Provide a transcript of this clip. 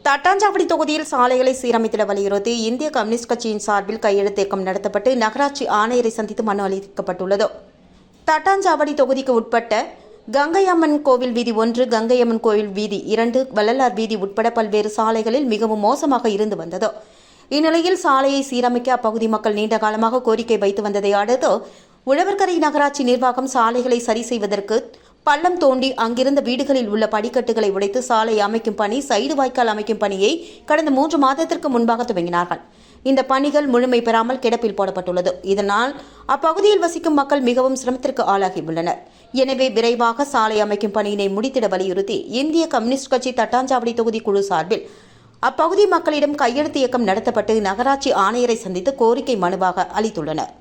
தட்டாஞ்சாவடி தொகுதியில் சாலைகளை சீரமைத்திட வலியுறுத்தி இந்திய கம்யூனிஸ்ட் கட்சியின் சார்பில் கையெழுத்து இயக்கம் நடத்தப்பட்டு நகராட்சி ஆணையரை சந்தித்து மனு அளிக்கப்பட்டுள்ளது. தட்டாஞ்சாவடி தொகுதிக்கு உட்பட்ட கங்கையம்மன் கோவில் வீதி 1, கங்கையம்மன் கோவில் வீதி 2, வள்ளலார் வீதி உட்பட பல்வேறு சாலைகளில் மிகவும் மோசமாக இருந்து வந்தது. இந்நிலையில் சாலையை சீரமைக்க அப்பகுதி மக்கள் நீண்ட காலமாக கோரிக்கை வைத்து வந்ததை அடுத்து உழவர்கரை நகராட்சி நிர்வாகம் சாலைகளை சரி செய்வதற்கு பள்ளம் தோண்டி அங்கிருந்த வீடுகளில் உள்ள படிக்கட்டுகளை உடைத்து சாலை அமைக்கும் பணி, சைடு வாய்க்கால் அமைக்கும் பணியை கடந்த 3 மாதத்திற்கு முன்பாக துவங்கினார்கள். இந்த பணிகள் முழுமை பெறாமல் கிடப்பில் போடப்பட்டுள்ளது. இதனால் அப்பகுதியில் வசிக்கும் மக்கள் மிகவும் சிரமத்திற்கு ஆளாகியுள்ளனர். எனவே விரைவாக சாலை அமைக்கும் பணியினை முடித்திட வலியுறுத்தி இந்திய கம்யூனிஸ்ட் கட்சி தட்டாஞ்சாவடி தொகுதி குழு சார்பில் அப்பகுதி மக்களிடம் கையெழுத்து இயக்கம் நடத்தப்பட்டு நகராட்சி ஆணையரை சந்தித்து கோரிக்கை மனுவாக அளித்துள்ளனர்.